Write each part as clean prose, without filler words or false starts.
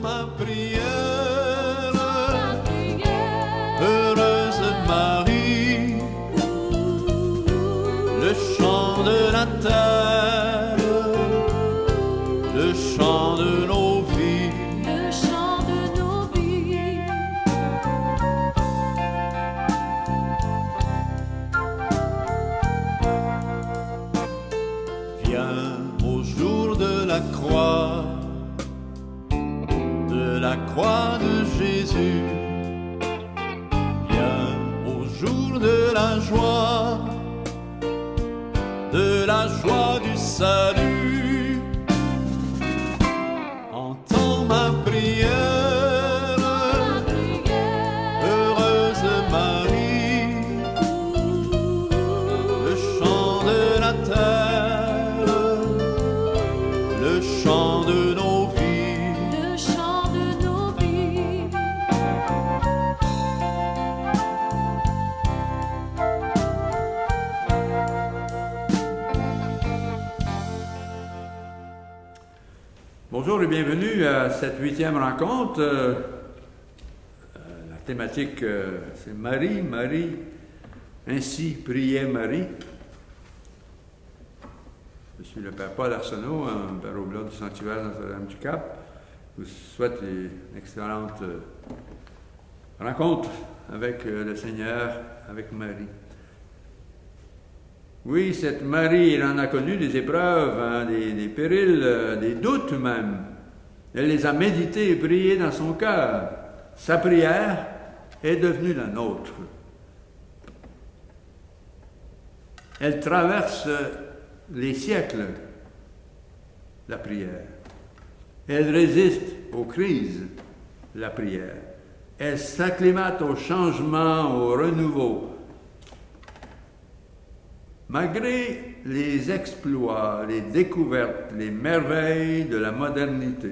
ma prière. Heureuse Marie, le chant de la terre, le chant de nos vies. Le chant de nos vies. Viens au jour de la croix de Jésus. Viens au jour de la joie du salut. Entends ma prière, heureuse Marie, le chant de la terre, le chant de nos vies. Le chant de nos vies. Bonjour et bienvenue à cette 8e rencontre. La thématique, c'est Marie, Marie. Ainsi priait Marie. Je suis le Père Paul Arsenault, un Père Oblat du Sanctuaire Notre-Dame-du-Cap. Je vous souhaite une excellente rencontre avec le Seigneur, avec Marie. Oui, cette Marie, elle en a connu des épreuves, hein, des périls, des doutes même. Elle les a médités et priés dans son cœur. Sa prière est devenue la nôtre. Elle traverse les siècles, la prière. Elle résiste aux crises, la prière. Elle s'acclimate au changement, au renouveau. Malgré les exploits, les découvertes, les merveilles de la modernité,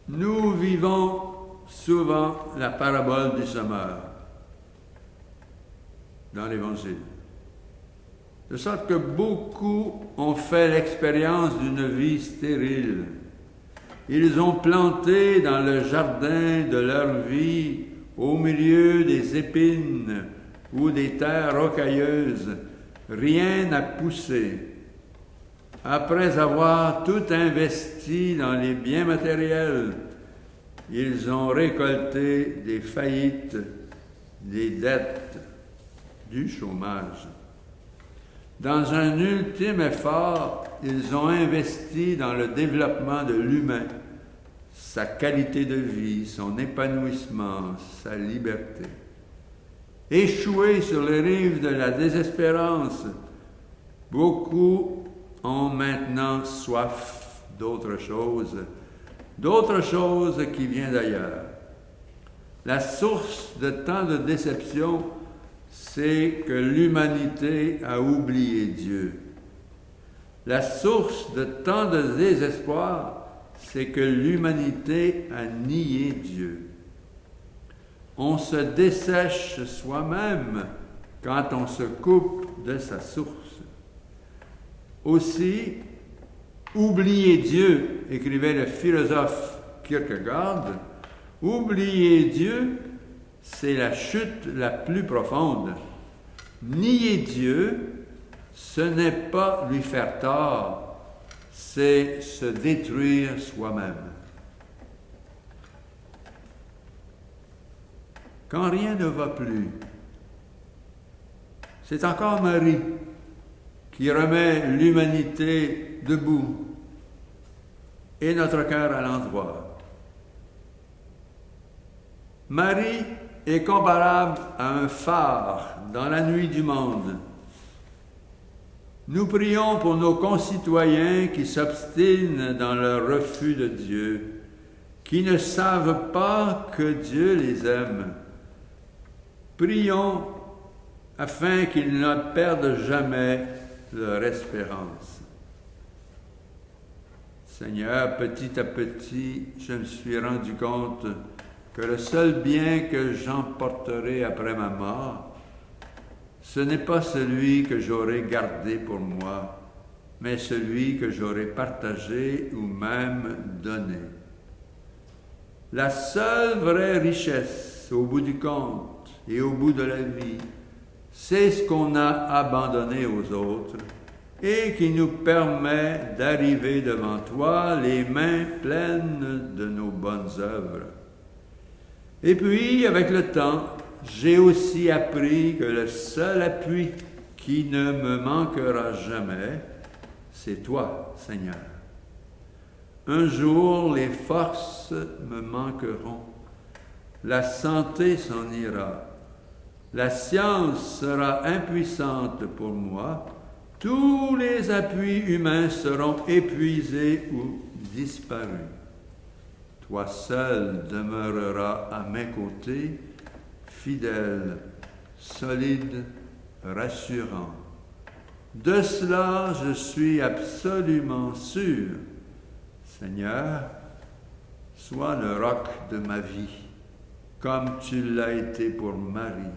nous vivons souvent la parabole du semeur dans l'Évangile. De sorte que beaucoup ont fait l'expérience d'une vie stérile. Ils ont planté dans le jardin de leur vie, au milieu des épines ou des terres rocailleuses, rien n'a poussé. Après avoir tout investi dans les biens matériels, ils ont récolté des faillites, des dettes, du chômage. Dans un ultime effort, ils ont investi dans le développement de l'humain, sa qualité de vie, son épanouissement, sa liberté. Échoués sur les rives de la désespérance, beaucoup ont maintenant soif d'autre chose qui vient d'ailleurs. La source de tant de déception, c'est que l'humanité a oublié Dieu. La source de tant de désespoir, c'est que l'humanité a nié Dieu. On se dessèche soi-même quand on se coupe de sa source. Aussi, oublier Dieu, écrivait le philosophe Kierkegaard, oublier Dieu, c'est la chute la plus profonde. Nier Dieu, ce n'est pas lui faire tort, c'est se détruire soi-même. Quand rien ne va plus, c'est encore Marie qui remet l'humanité debout et notre cœur à l'endroit. Marie est comparable à un phare dans la nuit du monde. Nous prions pour nos concitoyens qui s'obstinent dans leur refus de Dieu, qui ne savent pas que Dieu les aime. Prions afin qu'ils ne perdent jamais leur espérance. Seigneur, petit à petit, je me suis rendu compte que le seul bien que j'emporterai après ma mort, ce n'est pas celui que j'aurai gardé pour moi, mais celui que j'aurai partagé ou même donné. La seule vraie richesse au bout du compte et au bout de la vie, c'est ce qu'on a abandonné aux autres et qui nous permet d'arriver devant toi les mains pleines de nos bonnes œuvres. Et puis, avec le temps, j'ai aussi appris que le seul appui qui ne me manquera jamais, c'est toi, Seigneur. Un jour, les forces me manqueront, la santé s'en ira, la science sera impuissante pour moi, tous les appuis humains seront épuisés ou disparus. Toi seul demeureras à mes côtés, fidèle, solide, rassurant. De cela, je suis absolument sûr. Seigneur, sois le roc de ma vie, comme tu l'as été pour Marie.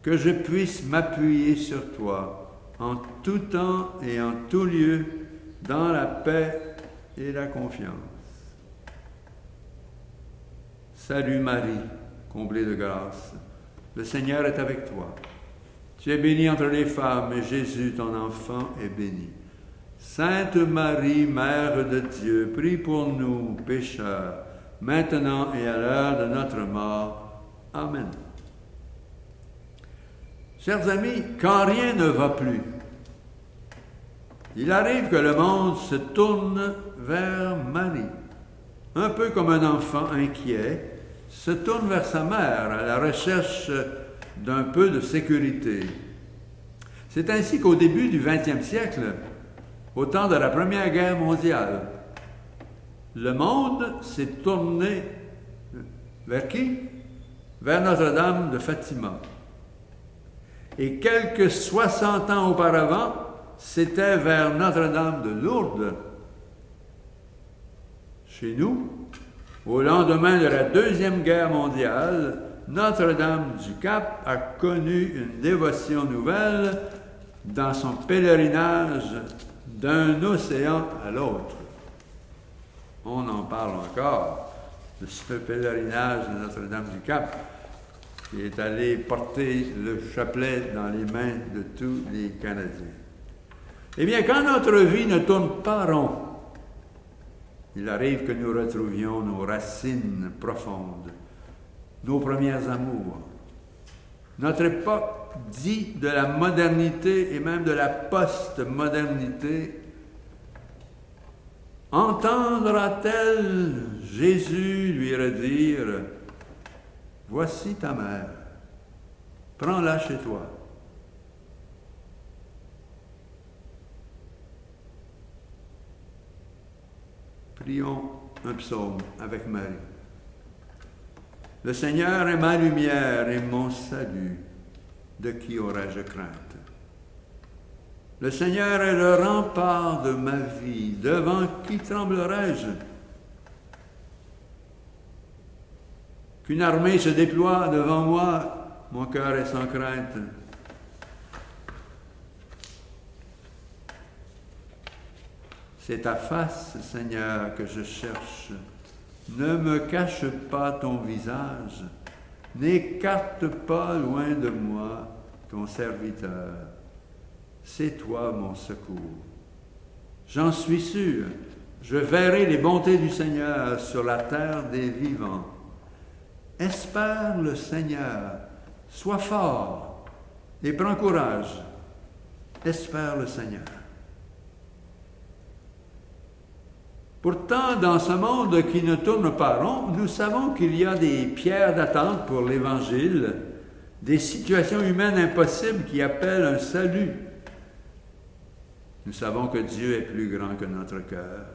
Que je puisse m'appuyer sur toi en tout temps et en tout lieu, dans la paix et la confiance. Salut Marie, comblée de grâce, le Seigneur est avec toi. Tu es bénie entre les femmes, et Jésus, ton enfant, est béni. Sainte Marie, Mère de Dieu, prie pour nous, pécheurs, maintenant et à l'heure de notre mort. Amen. Chers amis, quand rien ne va plus, il arrive que le monde se tourne vers Marie. Un peu comme un enfant inquiet se tourne vers sa mère à la recherche d'un peu de sécurité. C'est ainsi qu'au début du XXe siècle, au temps de la Première Guerre mondiale, le monde s'est tourné vers qui? Vers Notre-Dame de Fatima. Et quelques 60 ans auparavant, c'était vers Notre-Dame de Lourdes. Chez nous, au lendemain de la Deuxième Guerre mondiale, Notre-Dame du Cap a connu une dévotion nouvelle dans son pèlerinage d'un océan à l'autre. On en parle encore de ce pèlerinage de Notre-Dame du Cap qui est allé porter le chapelet dans les mains de tous les Canadiens. Eh bien, quand notre vie ne tourne pas rond, il arrive que nous retrouvions nos racines profondes, nos premiers amours. Notre époque dit de la modernité et même de la post-modernité. Entendra-t-elle Jésus lui redire « Voici ta mère, prends-la chez toi ». Prions un psaume avec Marie. Le Seigneur est ma lumière et mon salut. De qui aurais-je crainte? Le Seigneur est le rempart de ma vie. Devant qui tremblerais-je? Qu'une armée se déploie devant moi, mon cœur est sans crainte. C'est ta face, Seigneur, que je cherche. Ne me cache pas ton visage, n'écarte pas loin de moi ton serviteur. C'est toi mon secours. J'en suis sûr, je verrai les bontés du Seigneur sur la terre des vivants. Espère le Seigneur, sois fort et prends courage. Espère le Seigneur. Pourtant, dans ce monde qui ne tourne pas rond, nous savons qu'il y a des pierres d'attente pour l'Évangile, des situations humaines impossibles qui appellent un salut. Nous savons que Dieu est plus grand que notre cœur,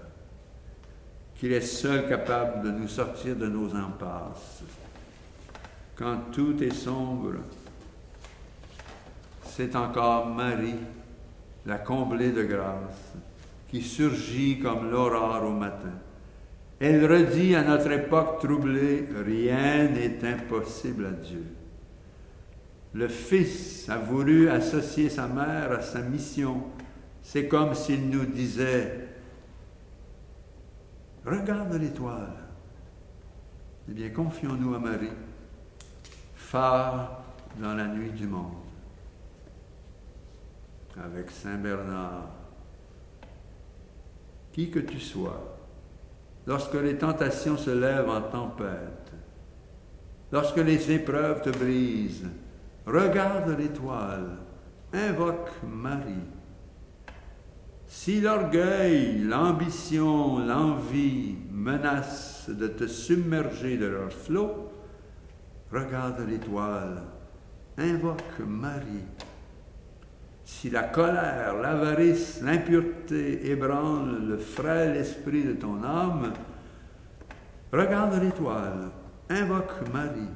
qu'il est seul capable de nous sortir de nos impasses. Quand tout est sombre, c'est encore Marie, la comblée de grâce, qui surgit comme l'aurore au matin. Elle redit à notre époque troublée, rien n'est impossible à Dieu. Le Fils a voulu associer sa mère à sa mission C'est comme s'il nous disait, regarde l'étoile. Eh bien, confions-nous à Marie, phare dans la nuit du monde. Avec Saint Bernard, qui que tu sois, lorsque les tentations se lèvent en tempête, lorsque les épreuves te brisent, regarde l'étoile, invoque Marie. Si l'orgueil, l'ambition, l'envie menacent de te submerger de leur flot, regarde l'étoile, invoque Marie. Si la colère, l'avarice, l'impureté ébranlent le frêle esprit de ton âme, regarde l'étoile, invoque Marie.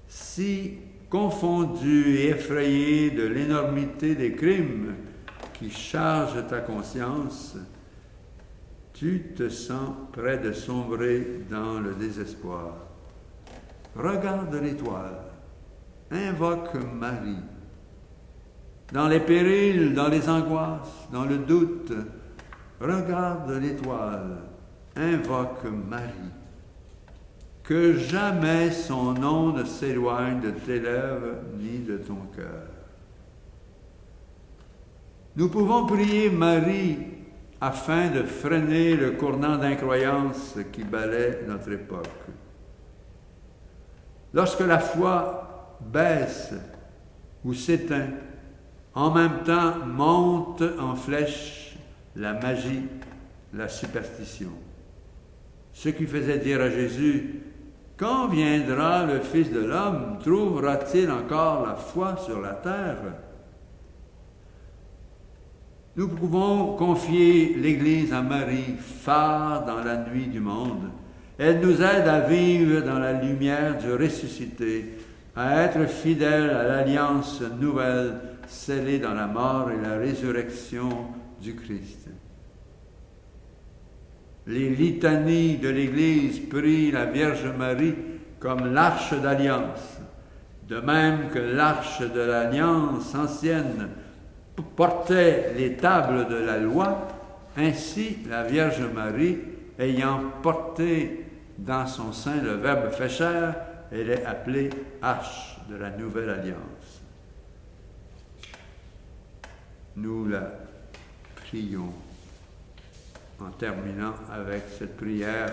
Si, confondu et effrayé de l'énormité des crimes qui chargent ta conscience, tu te sens près de sombrer dans le désespoir, regarde l'étoile, invoque Marie. Dans les périls, dans les angoisses, dans le doute, regarde l'étoile, invoque Marie. Que jamais son nom ne s'éloigne de tes lèvres ni de ton cœur. Nous pouvons prier Marie afin de freiner le courant d'incroyance qui balaie notre époque. Lorsque la foi baisse ou s'éteint, en même temps monte en flèche la magie, la superstition. Ce qui faisait dire à Jésus, « Quand viendra le Fils de l'homme, trouvera-t-il encore la foi sur la terre ?» Nous pouvons confier l'Église à Marie, phare dans la nuit du monde. Elle nous aide à vivre dans la lumière du ressuscité, à être fidèles à l'alliance nouvelle scellée dans la mort et la résurrection du Christ. Les litanies de l'Église prient la Vierge Marie comme l'arche d'alliance, de même que l'arche de l'alliance ancienne portait les tables de la loi, ainsi la Vierge Marie, ayant porté dans son sein le Verbe fait chair, elle est appelée arche de la nouvelle alliance. Nous la prions en terminant avec cette prière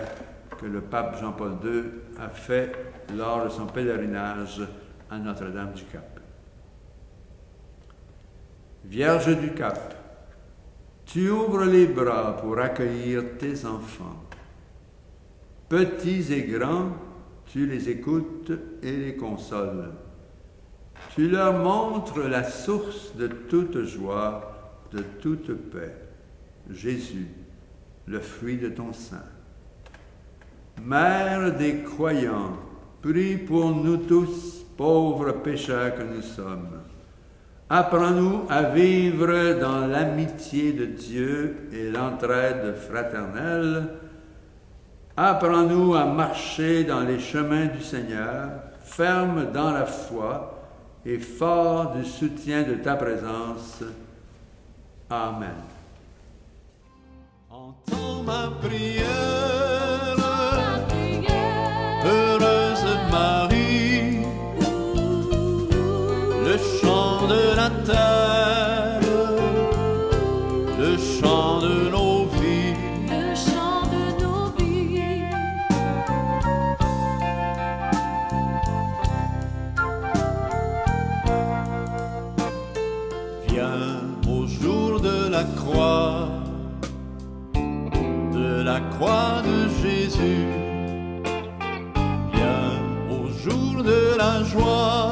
que le pape Jean-Paul II a fait lors de son pèlerinage à Notre-Dame du Cap. Vierge du Cap, tu ouvres les bras pour accueillir tes enfants. Petits et grands, tu les écoutes et les consoles. Tu leur montres la source de toute joie, de toute paix. Jésus, le fruit de ton sein. Mère des croyants, prie pour nous tous, pauvres pécheurs que nous sommes. Apprends-nous à vivre dans l'amitié de Dieu et l'entraide fraternelle. Apprends-nous à marcher dans les chemins du Seigneur, ferme dans la foi et fort du soutien de ta présence. Amen. Entends ma prière, heureuse Marie, le chant de la terre, le chant de nos vies, le chant de nos vies. viens au jour de la croix de Jésus, viens au jour de la joie